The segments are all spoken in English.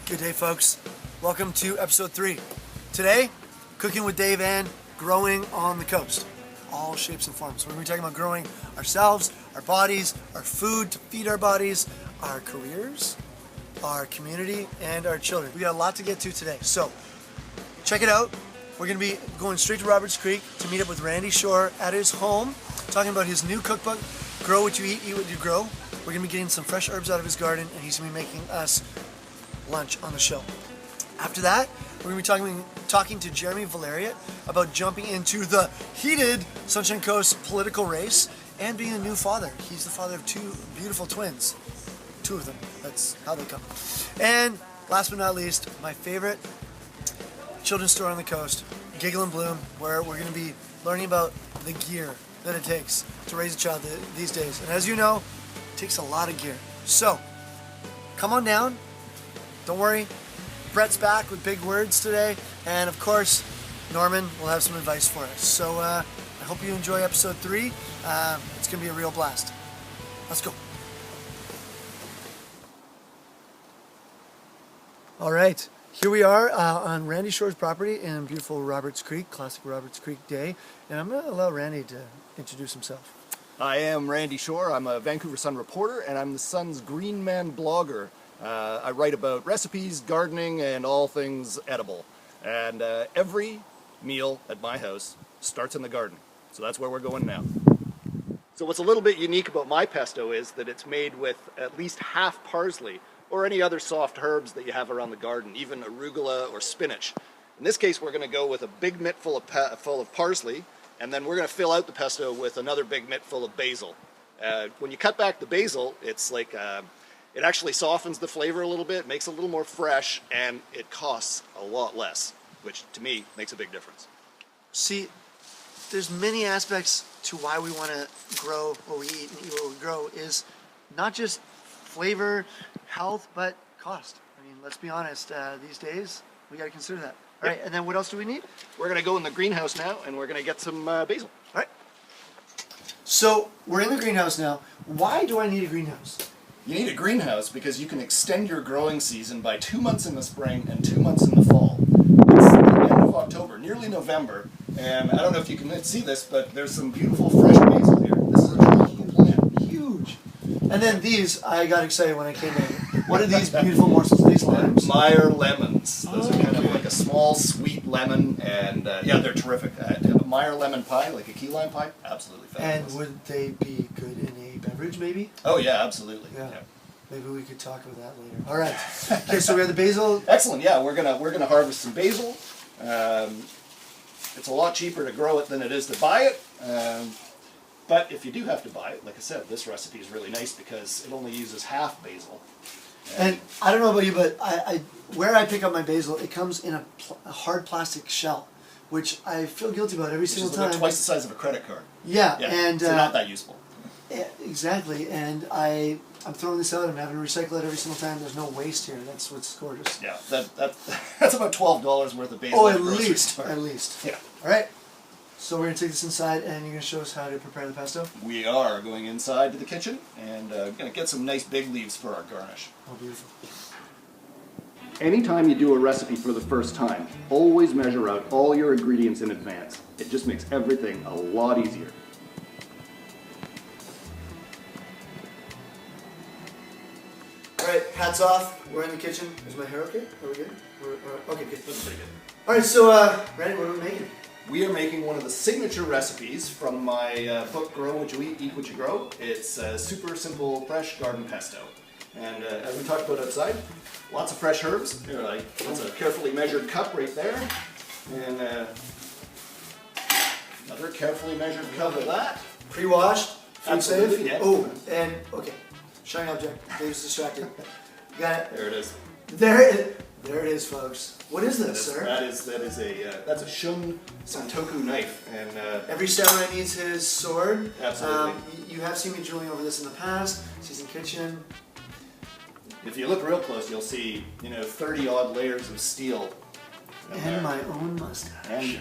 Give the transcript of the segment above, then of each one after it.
Good day, folks. Welcome to episode 3. Today, cooking with Dave and growing on the coast. All shapes and forms. We're going to be talking about growing ourselves, our bodies, our food to feed our bodies, our careers, our community, and our children. We got a lot to get to today. So, check it out. We're going to be going straight to Roberts Creek to meet up with Randy Shore at his home, talking about his new cookbook, Grow What You Eat What You Grow. We're going to be getting some fresh herbs out of his garden, and he's going to be making us lunch on the show. After that, we're going to be talking to Jeremy Valeriot about jumping into the heated Sunshine Coast political race and being a new father. He's the father of 2 beautiful twins. 2 of them. That's how they come. And last but not least, my favorite children's store on the coast, Giggle and Bloom, where we're going to be learning about the gear that it takes to raise a child these days. And as you know, it takes a lot of gear. So, come on down. Don't worry, Brett's back with big words today, and of course, Norman will have some advice for us. So I hope you enjoy episode 3. It's going to be a real blast. Let's go. All right, here we are on Randy Shore's property in beautiful Roberts Creek, classic Roberts Creek day, and I'm going to allow Randy to introduce himself. I am Randy Shore. I'm a Vancouver Sun reporter, and I'm the Sun's Green Man blogger. I write about recipes, gardening, and all things edible. And every meal at my house starts in the garden. So that's where we're going now. So what's a little bit unique about my pesto is that it's made with at least half parsley or any other soft herbs that you have around the garden, even arugula or spinach. In this case, we're going to go with a big mitt full of parsley, and then we're going to fill out the pesto with another big mitt full of basil. When you cut back the basil, it's like... it actually softens the flavor a little bit, makes it a little more fresh, and it costs a lot less, which to me makes a big difference. See, there's many aspects to why we want to grow what we eat and eat what we grow is not just flavor, health, but cost. I mean, let's be honest, these days, we got to consider that. All right, and then what else do we need? We're going to go in the greenhouse now, and we're going to get some basil. All right. So, we're in the greenhouse now. Why do I need a greenhouse? You need a greenhouse because you can extend your growing season by 2 months in the spring and 2 months in the fall. It's the end of October, nearly November, and I don't know if you can see this, but there's some beautiful fresh basil here. This is a tropical plant. Huge. And then these, I got excited when I came in. What are these beautiful morsels? These limes? Meyer lemons. Those are kind of like a small, sweet lemon, and yeah, they're terrific. A Meyer lemon pie, like a key lime pie, absolutely fabulous. And would they be good in a beverage, maybe? Oh yeah, absolutely. Yeah. Maybe we could talk about that later. All right. Okay, so we have the basil. Excellent. Yeah, we're gonna harvest some basil. It's a lot cheaper to grow it than it is to buy it. But if you do have to buy it, like I said, this recipe is really nice because it only uses half basil. And I don't know about you, but where I pick up my basil, it comes in a hard plastic shell, which I feel guilty about every single time. Which is about twice the size of a credit card. Yeah, and so not that useful. Yeah, exactly, and I'm throwing this out. I'm having to recycle it every single time. There's no waste here. That's what's gorgeous. Yeah, that's about $12 worth of basil. Oh, at least. At least. Yeah. All right. So we're going to take this inside, and you're going to show us how to prepare the pesto? We are going inside to the kitchen, and going to get some nice big leaves for our garnish. Oh, beautiful. Anytime you do a recipe for the first time, always measure out all your ingredients in advance. It just makes everything a lot easier. All right, hats off. We're in the kitchen. Is my hair okay? Are we good? Okay, good. That's pretty good. All right, so, Randy, what are we making? We are making one of the signature recipes from my book, Grow What You Eat What You Grow. It's super simple, fresh garden pesto. And as we talked about outside, lots of fresh herbs. That's a carefully measured cup right there. And another carefully measured cup of that. Pre-washed, food safe. Absolutely, yeah. Oh, and, okay, shiny object. Dave's distracted. You got it? There it is. There it is, folks. What is this, sir? That's a Shun Santoku knife, and every samurai needs his sword. Absolutely. You have seen me drilling over this in the past. Seasoned kitchen. If you look real close, you'll see 30-odd layers of steel. And my own mustache.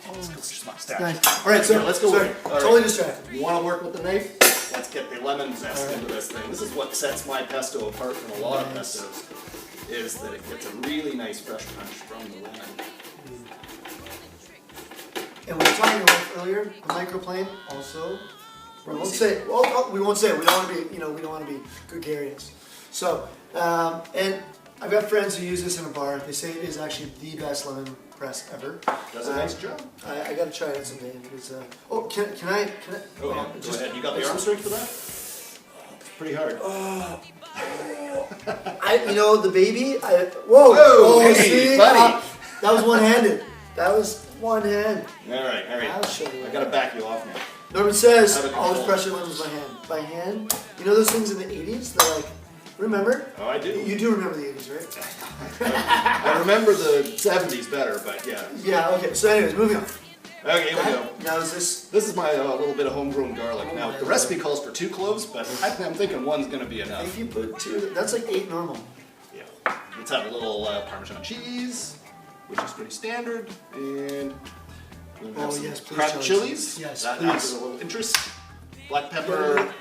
And mustache. Nice. All right, so let's go. Sorry, totally distracted. You want to work with the knife? Let's get the lemon zest into this thing. This is what sets my pesto apart from a lot of pestos. is that it gets a really nice fresh punch from the lemon. And we were talking about earlier, the microplane also. We won't say. Well, we won't say it. We don't want to be. We don't want to be gregarious. So, and I've got friends who use this in a bar. They say it is actually the best lemon press ever. Does a nice job. I got to try it someday. Because, oh, can I? Oh, yeah. Go ahead. You got the arm strength for that? It's pretty hard. The baby. Whoa! Whoa, hey, see, buddy. That was one-handed. That was one hand. All right. I'll show you. I gotta back you off now. Norman says, Out of always control. press your lemons by hand. By hand? You know those things in the 80s? They're like, remember? Oh, I do. You do remember the 80s, right? I remember the 70s better, but yeah. Yeah, okay. So anyways, moving on. Okay, here we go. Now is this... This is my little bit of homegrown garlic. Oh now, my the recipe calls for 2 cloves, but I'm thinking one's gonna be enough. If you put 2, that's like 8 normal. Yeah. Let's have a little Parmesan cheese, which is pretty standard, and we'll have some yes, please, cracked chilies. Yes, that please. adds a little interest. Black pepper.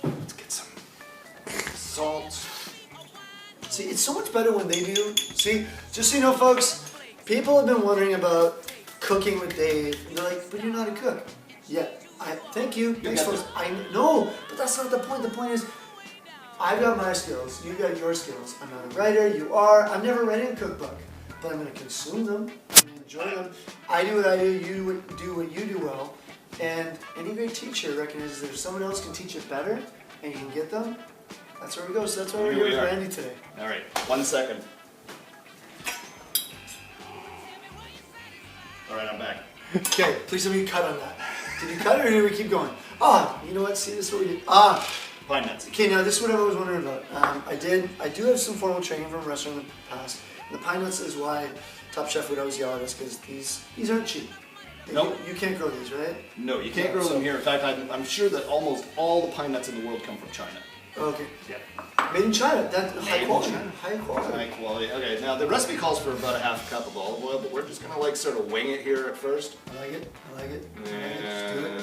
Let's get some salt. See, it's so much better when they do. See, just so you know, folks, people have been wondering about cooking with Dave. And they're like, but you're not a cook. Yeah, thank you. Thanks, got folks. No, but that's not the point. The point is, I've got my skills. You got your skills. I'm not a writer. You are. I'm never writing a cookbook, but I'm going to consume them. I'm going to enjoy them. I do what I do. You do what you do well. And any great teacher recognizes that if someone else can teach it better and you can get them, that's where we go. So that's why we're here with Randy today. All right, 1 second. All right, I'm back. Okay, please tell me you cut on that. Did you cut it or did we keep going? You know what? See, this is what we did. Pine nuts. Okay, now this is what I was wondering about. I do have some formal training from a restaurant in the past. And the pine nuts is why Top Chef would always yell at us because these aren't cheap. Nope. You can't grow these, right? No, you can't grow them here. In fact, I'm sure that almost all the pine nuts in the world come from China. Okay. Yeah. Made in China. That's high in quality. China. High quality. High quality. Okay, now the recipe calls for about a half cup of olive oil, but we're just gonna sort of wing it here at first. I like it. And Just do it.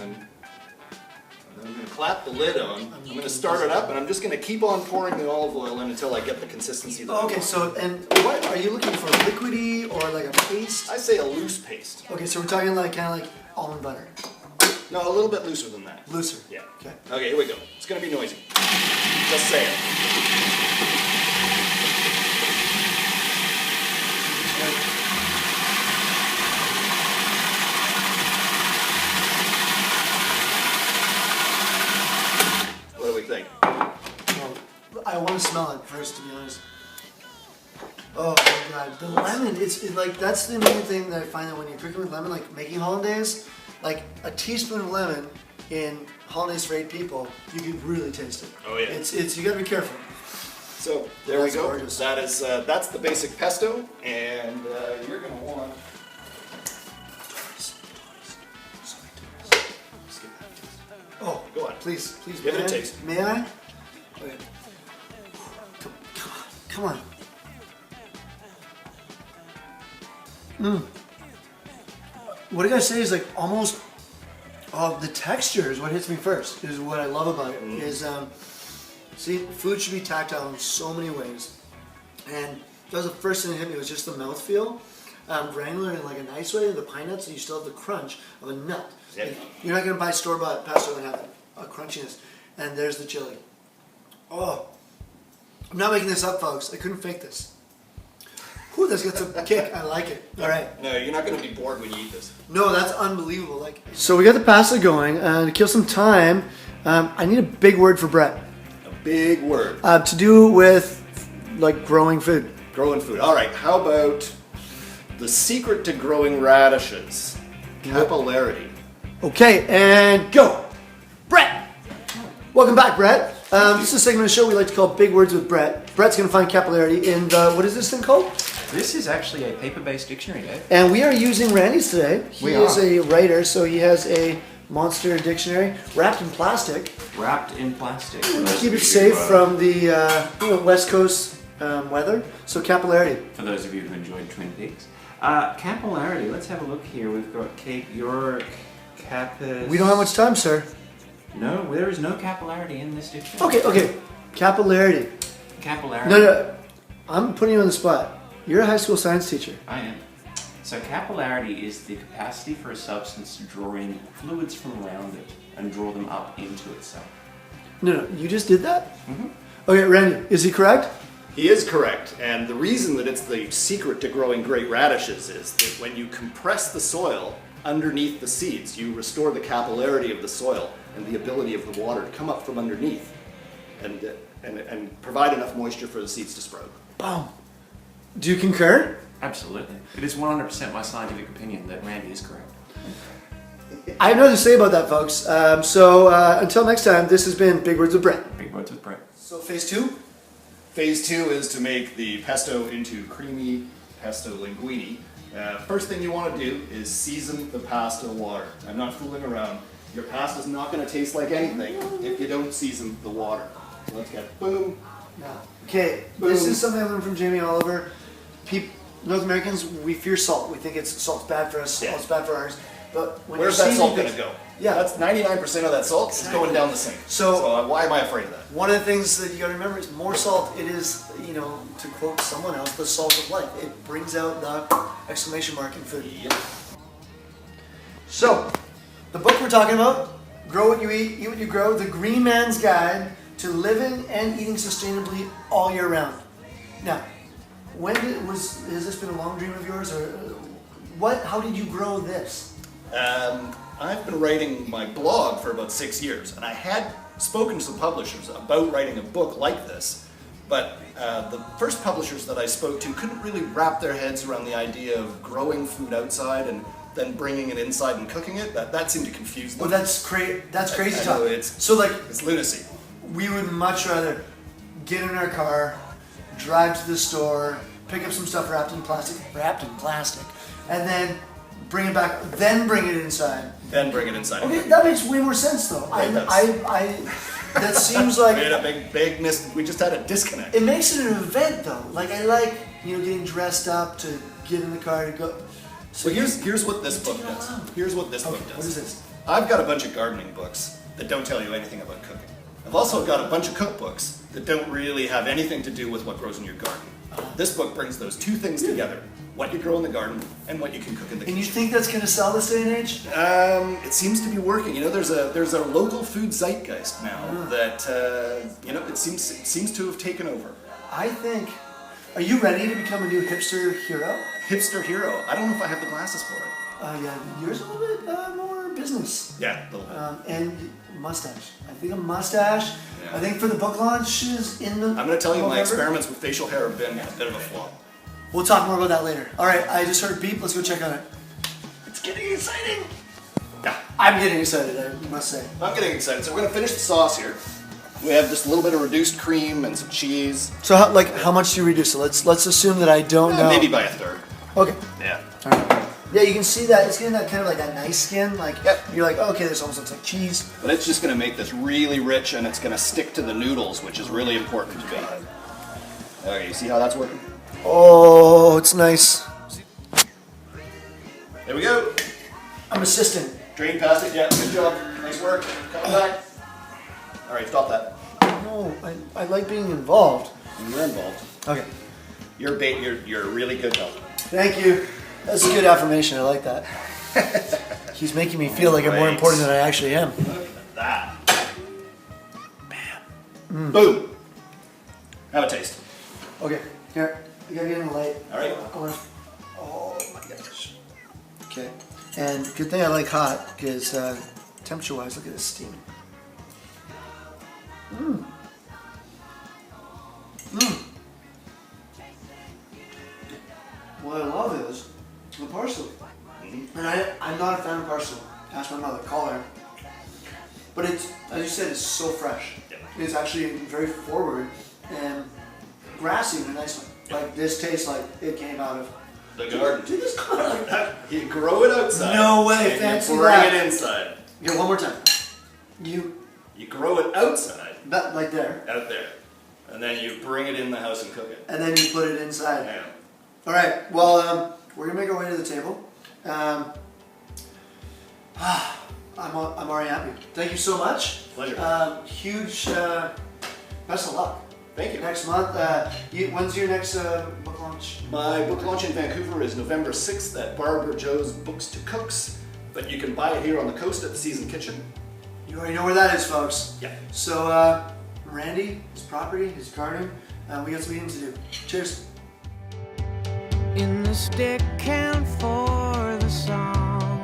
I'm gonna clap the lid on. I'm gonna start it up, and I'm just gonna keep on pouring the olive oil in until I get the consistency that I Okay, want. so, and what, are you looking for liquidy or like a paste? I say a loose paste. Okay, so we're talking like kind of like almond butter. No, a little bit looser than that. Looser. Yeah. Okay. Okay, here we go. It's gonna be noisy. Just say it. What do we think? Well, I want to smell it first, to be honest. Oh my god, the lemon, it's like, that's the main thing that I find that when you're cooking with lemon, like making hollandaise, like a teaspoon of lemon in hollandaise for 8 people, you can really taste it. Oh, yeah. It's you gotta be careful. So there That's we go. gorgeous. That is that's the basic pesto, and you're gonna want. Oh, Go on. please, Give it a may I? taste. May I? Okay. Come on. What I gotta say is like almost the texture is what hits me first. Is what I love about it. Is see, food should be tactile in so many ways, and that was the first thing that hit me was just the mouthfeel. Granular in like a nice way, the pine nuts, and you still have the crunch of a nut. Yep. Like, you're not gonna buy store-bought pesto and have a crunchiness. And there's the chili. Oh, I'm not making this up, folks. I couldn't fake this. Whew, that's got some kick. I like it. All right. No, you're not gonna be bored when you eat this. No, that's unbelievable. Like, so we got the pasta going. To kill some time, I need a big word for Brett. A big word. To do with like growing food. Growing food. All right. How about the secret to growing radishes? Capillarity. Okay, and go. Brett. Welcome back, Brett. This is a segment of the show we like to call Big Words with Brett. Brett's going to find capillarity in the, what is this thing called? This is actually a paper-based dictionary, Dave. And we are using Randy's today. He We is are. a writer, so he has a monster dictionary wrapped in plastic. Wrapped in plastic. To keep it safe from the West Coast weather. So capillarity. For those of you who enjoyed Twin Peaks. Capillarity, let's have a look here. We've got Cape York, Capus... We don't have much time, sir. No, there is no capillarity in this dictionary. Okay. Capillarity. Capillarity. No. I'm putting you on the spot. You're a high school science teacher. I am. So capillarity is the capacity for a substance to draw in fluids from around it and draw them up into itself. No, you just did that? Okay, Randy, is he correct? He is correct, and the reason that it's the secret to growing great radishes is that when you compress the soil underneath the seeds, you restore the capillarity of the soil and the ability of the water to come up from underneath and provide enough moisture for the seeds to sprout. Boom. Do you concur? Absolutely. It is 100% my scientific opinion that Randy is correct. I have nothing to say about that, folks. Until next time, this has been Big Words with Brett. Big words with Brett. So phase 2? Phase 2 is to make the pesto into creamy pesto linguine. First thing you want to do is season the pasta water. I'm not fooling around. Your pasta is not going to taste like anything if you don't season the water. So let's get boom. Okay, this is something I learned from Jamie Oliver. North Americans, we fear salt. We think salt's bad for us, Yeah. it's bad for ours. But when Where's you're that salt seasoning going to go? Yeah. That's 99% of that salt is going down the sink. So why am I afraid of that? One of the things that you got to remember is more salt. It is, to quote someone else, the salt of life. It brings out the exclamation mark in food. Yep. So, the book we're talking about, Grow What You Eat What You Grow, The Green Man's Guide to Living and Eating Sustainably All Year Round. Now, has this been a long dream of yours, or how did you grow this? I've been writing my blog for about 6 years, and I had spoken to some publishers about writing a book like this, but the first publishers that I spoke to couldn't really wrap their heads around the idea of growing food outside and then bringing it inside and cooking it. That seemed to confuse them. Well, that's crazy I talk. know, it's lunacy. We would much rather get in our car, drive to the store, pick up some stuff wrapped in plastic, and then bring it back, then bring it inside. Then bring it inside. Okay, that makes way more sense though. That seems like Made a big we just had a disconnect. it makes it an event though. Like I like getting dressed up to get in the car to go. So Well, here's what this book take it does. around. Here's what this book does. What is this? I've got a bunch of gardening books that don't tell you anything about cooking. I've also got a bunch of cookbooks that don't really have anything to do with what grows in your garden. This book brings those two things together: what you grow in the garden and what you can cook in the And you kitchen. think that's gonna sell this day and age? It seems to be working. There's a local food zeitgeist now that it seems to have taken over. I think. Are you ready to become a new hipster hero? Hipster hero. I don't know if I have the glasses for it. Yeah, yours a little bit more business. Yeah, a little bit. And mustache. I think a mustache. Yeah. I think for the book launches in the. I'm going to tell you, my November. experiments with facial hair have been a bit of a flop. We'll talk more about that later. All right, I just heard a beep. Let's go check on it. It's getting exciting. Yeah, I'm getting excited, I must say. I'm getting excited. So we're going to finish the sauce here. We have just a little bit of reduced cream and some cheese. So, how much do you reduce it? Let's assume that I don't know. Maybe by a third. Okay. Yeah. All right. Yeah, you can see that it's getting that kind of like that nice skin. Like Yep. you're like, okay, this almost looks like cheese. But it's just going to make this really rich, and it's going to stick to the noodles, which is really important to me. Okay, you see how that's working? Oh, it's nice. There we go. I'm assisting. Drain past it. Yeah, good job. Nice work. Coming back. All right, stop that. No, I like being involved. You're involved. Okay. You're really good though. Thank you. That's a good affirmation. I like that. He's making me feel like I'm more Right. important than I actually am. Look at that. Bam. Boom. Have a taste. Okay, here. I gotta get in the light. All right. Oh my gosh. Okay. And good thing I like hot because temperature-wise, look at this steam. What I love is the parsley. And I'm not a fan of parsley. Ask my mother, call her. But it's, as you said, it's so fresh. Yeah. It's actually very forward and grassy in a nice way. Like this tastes like it came out of The garden. Dude, this come out of You grow it outside. No way, and fancy you bring that. it inside. Yeah, one more time. You You grow it outside, that like there, out there, and then you bring it in the house and cook it. and then you put it inside. Yeah. All right. Well, we're gonna make our way to the table. I'm already happy. Thank you so much. Pleasure. Huge. Best of luck. Thank you. Next month. When's your next book launch? My book launch in Vancouver is November 6th at Barbara Joe's Books to Cooks, but you can buy it here on the coast at the Season Kitchen. You already know where that is, folks. Yeah. So, Randy, his property, his garden, we got some eating to do. Cheers. In the stick count for the song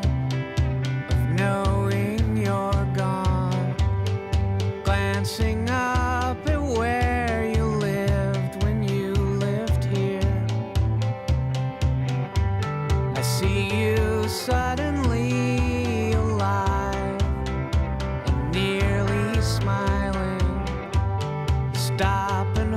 of knowing you're gone, glancing up at where you lived when you lived here. I see you suddenly alive and nearly smiling, stopping